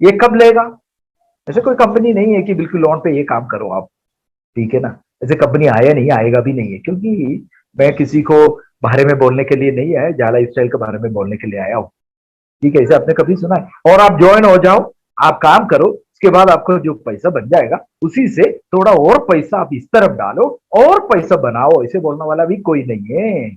ये कब लेगा? ऐसे कोई कंपनी नहीं है कि बिल्कुल लोन पे ये काम करो आप, ठीक है ना। ऐसे कंपनी आया नहीं, आएगा भी नहीं है, क्योंकि मैं किसी को बारे में बोलने के लिए नहीं आया, जाला स्टाइल के बारे में बोलने के लिए आया हूँ। ठीक है, इसे आपने कभी सुना है? और आप ज्वाइन हो जाओ, आप काम करो, उसके बाद आपको जो पैसा बन जाएगा उसी से थोड़ा और पैसा आप इस तरफ डालो और पैसा बनाओ, ऐसे बोलने वाला भी कोई नहीं है।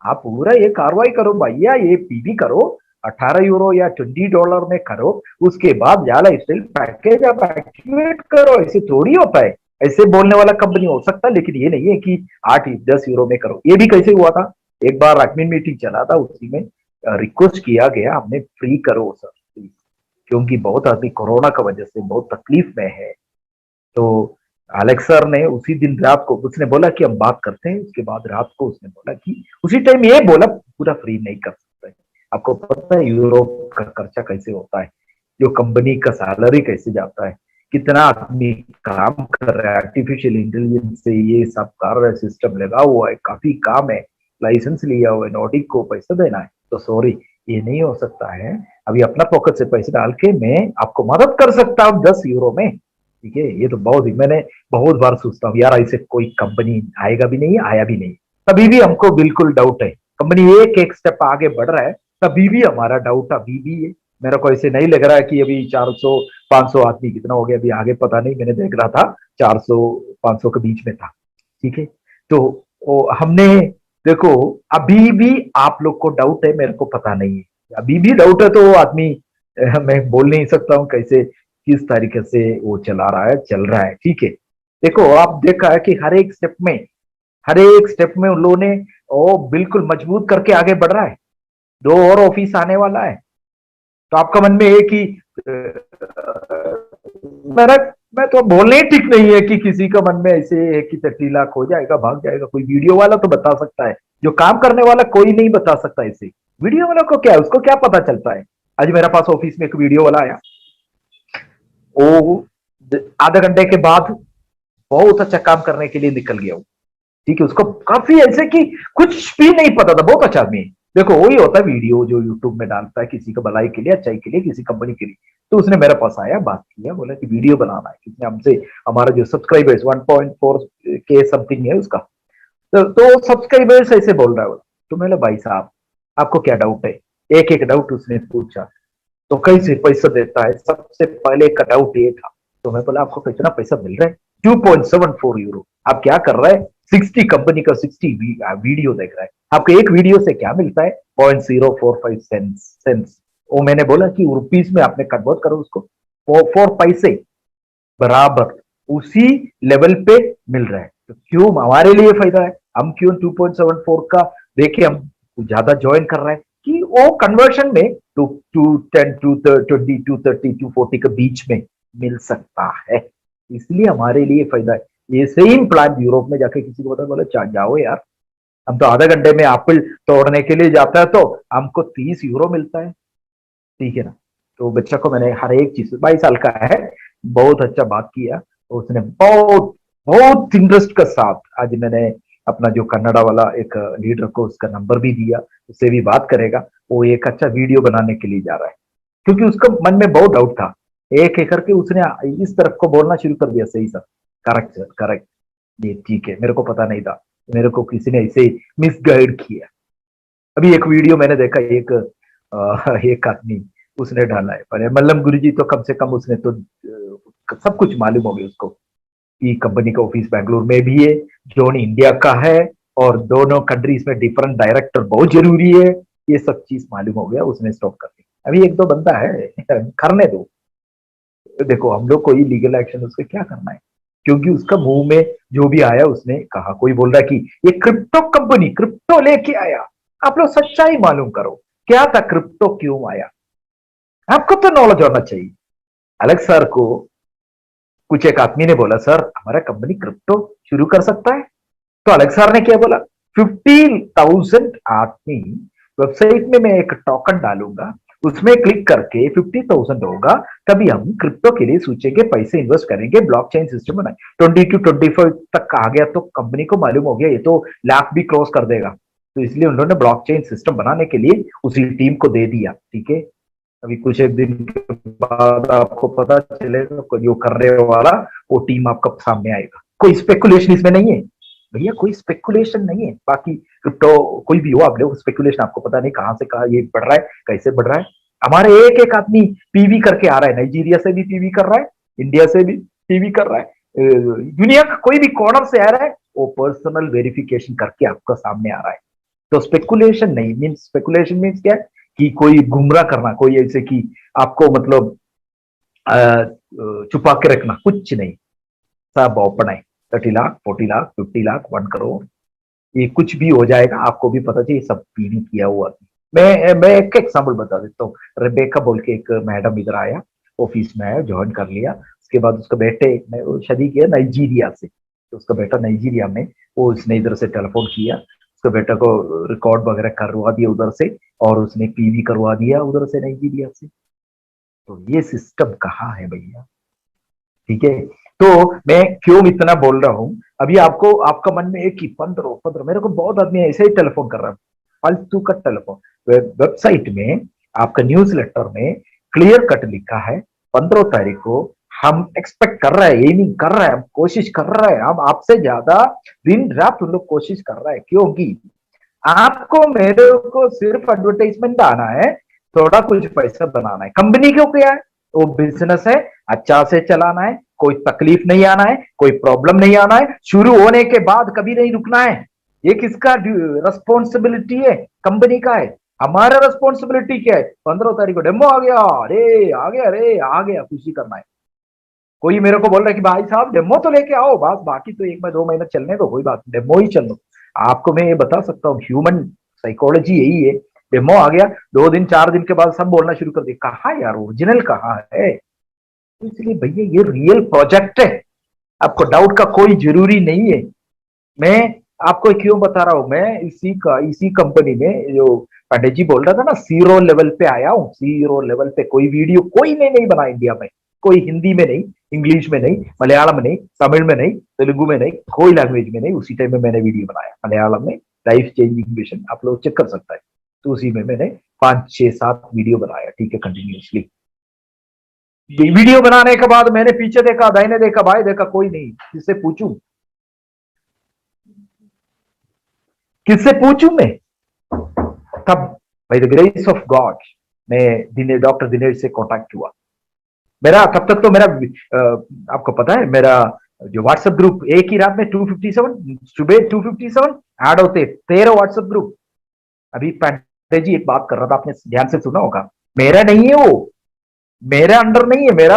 आप पूरा ये कार्रवाई करो भैया, ये पीबी करो, 18 यूरो या $20 में करो, उसके बाद जाला स्टील पैकेज आप एक्टिवेट करो। ऐसे थोड़ी होता है, ऐसे बोलने वाला कंपनी हो सकता है, लेकिन ये नहीं है कि 8-10 यूरो में करो। ये भी कैसे हुआ था, एक बार एडमिन मीटिंग चला था, उसी में रिक्वेस्ट किया गया हमने, फ्री करो सर प्लीज, क्योंकि बहुत आदमी कोरोना की वजह से बहुत तकलीफ में है। तो अलेक्स सर ने उसी दिन रात को उसने बोला कि हम बात करते हैं, उसके बाद रात को उसने बोला कि उसी टाइम ये बोला पूरा फ्री नहीं कर सकते। आपको पता है यूरोप का खर्चा कैसे होता है, जो कंपनी का सैलरी कैसे जाता है, कितना आदमी काम कर रहा है, आर्टिफिशियल इंटेलिजेंस से ये सब कर रहा है, सिस्टम लगा हुआ है, काफी काम है, लाइसेंस लिया हुआ है, नोटिक को पैसा देना है। तो सॉरी, ये नहीं हो सकता है। अभी अपना पॉकेट से पैसे डाल के मैं आपको मदद कर सकता हूँ 10 यूरो में, ठीक है। ये तो बहुत ही मैंने बहुत बार सोचता हूँ यार, ऐसे कोई कंपनी आएगा भी नहीं, आया भी नहीं। तभी भी हमको बिल्कुल डाउट है, कंपनी एक एक स्टेप आगे बढ़ रहा है, तभी भी हमारा डाउट अभी भी है। मेरा को ऐसे नहीं लग रहा है कि अभी 400-500 आदमी कितना हो गया, अभी आगे पता नहीं, मैंने देख रहा था 400-500 के बीच में था, ठीक है। तो हमने देखो, अभी भी आप लोग को डाउट है, मेरे को पता नहीं है, अभी भी डाउट है, तो वो आदमी मैं बोल नहीं सकता हूँ कैसे किस तरीके से वो चला रहा है, चल रहा है, ठीक है। देखो आप देखा है कि हर एक स्टेप में उन लोगों ने वो बिल्कुल मजबूत करके आगे बढ़ रहा है। 2 और ऑफिस आने वाला है, तो आपका मन में एक ही मेरा, मैं तो बोलने ही ठीक नहीं है कि किसी का मन में ऐसे है कि तटीला खो जाएगा, भाग जाएगा। कोई वीडियो वाला तो बता सकता है, जो काम करने वाला कोई नहीं बता सकता। ऐसे वीडियो वाला को क्या है, उसको क्या पता चलता है। आज मेरे पास ऑफिस में एक वीडियो वाला आया, वो आधे घंटे के बाद बहुत अच्छा काम करने के लिए निकल गया हूँ, ठीक है। उसको काफी ऐसे कि कुछ भी नहीं पता था, बहुत अच्छा आदमी है। देखो वही होता है वीडियो जो यूट्यूब में डालता है किसी का भलाई के लिए, अच्छाई के लिए, किसी कंपनी के लिए। तो उसने मेरे पास आया, बात किया, बोला कि वीडियो बनाना है, किसने हमसे, हमारा जो सब्सक्राइबर्स 1.4 के समथिंग है उसका, तो सब्सक्राइबर्स ऐसे बोल रहा है वो। तो मैंने भाई साहब आपको क्या डाउट है, एक एक डाउट उसने पूछा। तो कैसे पैसा देता है, सबसे पहले का डाउट ये था। तो मैं बोला आपको कितना पैसा मिल रहा है? 2.74 यूरो। आप क्या कर रहे हैं, 60 कंपनी का 60 वीडियो देख रहा है, आपको एक वीडियो से क्या मिलता है? 0.045 सेंस। वो मैंने बोला कि रुपीस में आपने कन्वर्ट करो उसको, 4 पैसे बराबर उसी लेवल पे मिल रहा है। तो क्यों हमारे लिए फायदा है, हम क्यों 2.74 का देखे हम ज्यादा ज्वाइन कर रहे हैं, कि वो कन्वर्शन में टू 10 220 230 240 के बीच में मिल सकता है, इसलिए हमारे लिए फायदा है। ये सेम प्लान यूरोप में जाके किसी को पता, बोले जाओ यार, हम तो आधे घंटे में एप्पल तोड़ने के लिए जाता है तो हमको 30 यूरो मिलता है, ठीक है ना। तो बच्चा को मैंने हर एक चीज, 22 साल का है, बहुत अच्छा बात किया। उसने बहुत बहुत इंटरेस्ट के साथ, आज मैंने अपना जो कन्नड़ा वाला एक लीडर को उसका नंबर भी दिया, उससे भी बात करेगा। वो एक अच्छा वीडियो बनाने के लिए जा रहा है, क्योंकि उसका मन में बहुत डाउट था। एक एक करके उसने इस तरफ को बोलना शुरू कर दिया, सही सर, करेक्ट सर, करेक्ट, ये ठीक है, मेरे को पता नहीं था, मेरे को किसी ने ऐसे मिसगाइड किया। अभी एक वीडियो मैंने देखा, एक आदमी उसने डाला है, पर मल्लम गुरुजी तो कम से कम उसने तो सब कुछ मालूम हो गया उसको, कि कंपनी का ऑफिस बैंगलोर में भी है, जोन इंडिया का है, और दोनों कंट्रीज में डिफरेंट डायरेक्टर बहुत जरूरी है, ये सब चीज मालूम हो गया, उसने स्टॉप कर दिया। अभी एक दो बंदा है, करने दो। देखो हम लोग कोई लीगल एक्शन उसके क्या करना है, क्योंकि उसका मुंह में जो भी आया उसने कहा। कोई बोल रहा है कि ये क्रिप्टो कंपनी क्रिप्टो लेके आया, आप लोग सच्चाई मालूम करो, क्या था क्रिप्टो, क्यों आया, आपको तो नॉलेज होना चाहिए। अलग सर को कुछ एक आदमी ने बोला सर हमारा कंपनी क्रिप्टो शुरू कर सकता है, तो अलग सर ने क्या बोला, 15,000 आदमी वेबसाइट में मैं एक टोकन डालूंगा, उसमें क्लिक करके 50,000 होगा, तभी हम क्रिप्टो के लिए सोचेंगे, पैसे इन्वेस्ट करेंगे, ब्लॉकचेन सिस्टम बनाए। 20 to 25 तक आ गया तो कंपनी को मालूम हो गया ये तो लाख भी क्रॉस कर देगा, तो इसलिए उन्होंने ब्लॉकचेन सिस्टम बनाने के लिए उसी टीम को दे दिया, ठीक है। अभी कुछ एक दिन के बाद आपको पता चलेगा जो करने वाला वो टीम आपका सामने आएगा। कोई स्पेकुलेशन इसमें नहीं है भैया, कोई स्पेकुलेशन नहीं है। बाकी क्रिप्टो कोई भी हो, आप लोग स्पेकुलेशन आपको पता नहीं कहां से कहां ये बढ़ रहा है, कैसे बढ़ रहा है। हमारे एक एक आदमी पीवी करके आ रहा है, नाइजीरिया से भी पीवी कर रहा है, इंडिया से भी पीवी कर रहा है, दुनिया का कोई भी कॉर्नर से आ रहा है, वो पर्सनल वेरिफिकेशन करके आपका सामने आ रहा है। तो स्पेकुलेशन नहीं, मीन्स स्पेकुलेशन मीन्स क्या है कि कोई गुमराह करना, कोई ऐसे कि आपको मतलब छुपा के रखना, कुछ नहीं, सब ओपन है। 30 लाख, 40 लाख, 50 लाख, 1 करोड़, ये कुछ भी हो जाएगा, आपको भी पता चाहिए सब पीवी किया हुआ। मैं एक एग्जाम्पल बता देता हूँ। रेबेका बोल के एक मैडम इधर आया, ऑफिस में आया, ज्वाइन कर लिया। उसके बाद उसका बेटे ने शादी किया नाइजीरिया से, तो उसका बेटा नाइजीरिया में, वो उसने इधर से टेलीफोन किया, उसके बेटा को रिकॉर्ड वगैरह करवा दिया उधर से, और उसने पीवी करवा दिया उधर से नाइजीरिया से। तो ये सिस्टम कहाँ है भैया? ठीक है, तो मैं क्यों इतना बोल रहा हूं, अभी आपको आपका मन में एक ही 15 मेरे को बहुत आदमी ऐसे ही टेलीफोन कर रहा है, फालतू का टेलीफोन। वेबसाइट में आपका न्यूज लेटर में क्लियर कट लिखा है 15 तारीख को हम एक्सपेक्ट कर रहे हैं, एमिंग कर रहे हैं, कोशिश कर रहे हैं, हम आपसे ज्यादा दिन रात उन लोग कोशिश कर रहे हैं, क्योंकि आपको मेरे को सिर्फ एडवर्टाइजमेंट आना है, थोड़ा कुछ पैसा बनाना है। कंपनी क्यों किया है? वो बिजनेस है, अच्छा से चलाना है, कोई तकलीफ नहीं आना है, कोई प्रॉब्लम नहीं आना है, शुरू होने के बाद कभी नहीं रुकना है। ये किसका रिस्पॉन्सिबिलिटी है? कंपनी का है। हमारा रिस्पॉन्सिबिलिटी क्या है? 15 तारीख को डेमो आ गया, अरे आ गया, अरे आ गया, खुशी करना है। कोई मेरे को बोल रहा है कि भाई साहब डेमो तो लेके आओ, बस बाकी तो 1 2 महीना चलने दो, कोई बात नहीं, डेमो ही चल लो। आपको मैं ये बता सकता हूँ, ह्यूमन साइकोलॉजी यही है। डेमो आ गया, 2 दिन 4 दिन के बाद सब बोलना शुरू कर दिया, कहा यार ओरिजिनल कहाँ है? तो इसलिए भैया ये रियल प्रोजेक्ट है, आपको डाउट का कोई जरूरी नहीं है। मैं आपको क्यों बता रहा हूं, मैं इसी कंपनी में जो पांडे जी बोल रहा था ना, जीरो लेवल पे आया हूँ। जीरो लेवल पे कोई वीडियो कोई ने नहीं बना इंडिया में, कोई हिंदी में नहीं, इंग्लिश में नहीं, मलयालम में नहीं, तमिल में नहीं, तेलुगु में नहीं, कोई लैंग्वेज में नहीं। उसी टाइम में मैंने वीडियो बनाया मलयालम में, लाइफ चेंजिंग मिशन, आप लोग चेक कर सकता है। तो उसी में मैंने 5 6 7 वीडियो बनाया, ठीक है, कंटिन्यूसली। वीडियो बनाने के बाद मैंने पीछे देखा, दाहिने देखा, बाएं देखा, कोई नहीं। किससे पूछूं, किससे पूछूं मैं? तब by the grace of God मैं डॉक्टर दिनेश से कांटेक्ट हुआ। मेरा तब तक तो मेरा आपको पता है, मेरा जो व्हाट्सएप ग्रुप एक ही रात में 257 सुबह 257 ऐड होते, 13 व्हाट्सएप ग्रुप। अभी पांडे जी एक बात कर रहा था, आपने ध्यान से सुना होगा, मेरा नहीं है वो, मेरे अंडर नहीं है। मेरा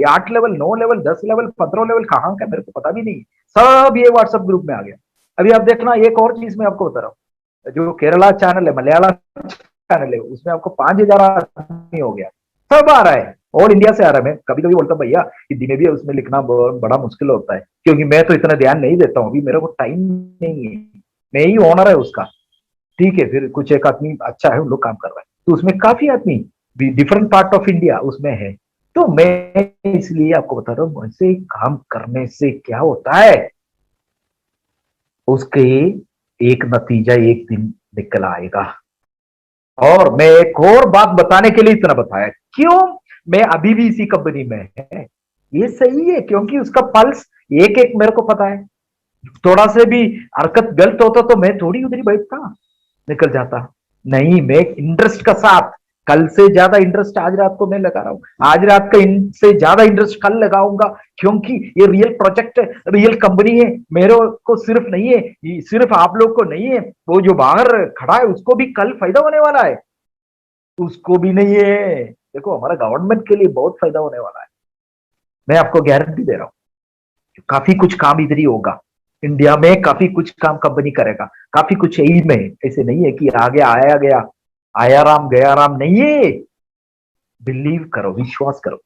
8 लेवल, 9 लेवल, 10 लेवल, 15 लेवल कहाँ का मेरे को पता भी नहीं, सब ये व्हाट्सएप ग्रुप में आ गया। अभी आप देखना, एक और चीज मैं आपको बता रहा हूँ, जो केरला चैनल है, मलयालम चैनल है, उसमें आपको 5,000 आदमी हो गया, सब आ रहा है, और इंडिया से आ रहा है। मैं कभी कभी बोलता हूँ भैया हिंदी में भी उसमें लिखना बड़ा मुश्किल होता है, क्योंकि मैं तो इतना ध्यान नहीं देता हूँ, अभी मेरे को टाइम नहीं है, मैं ही ओनर है उसका। ठीक है, फिर कुछ एक आदमी अच्छा है, उन लोग काम कर रहा है, तो उसमें काफी आदमी डिफरेंट पार्ट ऑफ इंडिया उसमें है। तो मैं इसलिए आपको बता रहा हूँ, ऐसे काम करने से क्या होता है, उसके एक नतीजा एक दिन निकल आएगा। और मैं एक और बात बताने के लिए इतना बताया, क्यों मैं अभी भी इसी कंपनी में है, ये सही है, क्योंकि उसका पल्स एक एक मेरे को पता है। थोड़ा से भी हरकत गलत होता तो मैं थोड़ी उधर ही बैठता, निकल जाता। नहीं, मैं इंटरेस्ट का साथ, कल से ज्यादा इंटरेस्ट आज रात को मैं लगा रहा हूं, आज रात का से ज्यादा इंटरेस्ट कल लगाऊंगा, क्योंकि ये रियल प्रोजेक्ट है, रियल कंपनी है। मेरे को सिर्फ नहीं है, सिर्फ आप लोग को नहीं है, वो जो बाहर खड़ा है उसको भी कल फायदा होने वाला है, उसको भी नहीं है। देखो हमारा गवर्नमेंट के लिए बहुत फायदा होने वाला है, मैं आपको गारंटी दे रहा हूँ। काफी कुछ काम इधर ही होगा, इंडिया में काफी कुछ काम कंपनी करेगा, काफी कुछ यही में, ऐसे नहीं है कि आगे आया गया, आया राम गया राम, नहीं है। बिलीव करो, विश्वास करो,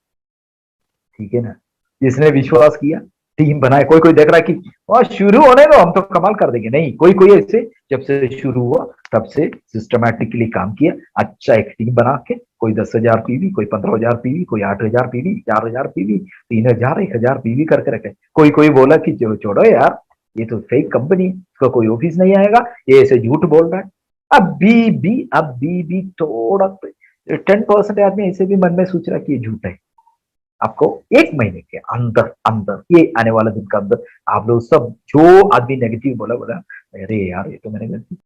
ठीक है ना? जिसने विश्वास किया, टीम बनाए, कोई कोई देख रहा है कि और शुरू होने दो हम तो कमाल कर देंगे, नहीं, कोई कोई ऐसे जब से शुरू हुआ तब से सिस्टमैटिकली काम किया, अच्छा एक टीम बना के, कोई 10,000 पीवी, कोई 15,000 पीवी, कोई 8,000 पीवी, 4,000 पीवी, 3,000, 1,000 पीवी करके रखे। कोई कोई बोला कि छोड़ो यार, ये तो फेक कंपनी, इसका कोई ऑफिस नहीं आएगा, ये ऐसे झूठ बोल रहा है। अभी भी थोड़ा 10% आदमी ऐसे भी मन में सोच रहा है कि ये झूठ है। आपको 1 महीने के अंदर अंदर, ये आने वाला दिन का अंदर, आप लोग सब जो आदमी नेगेटिव बोला, अरे यार ये तो मैंने गलती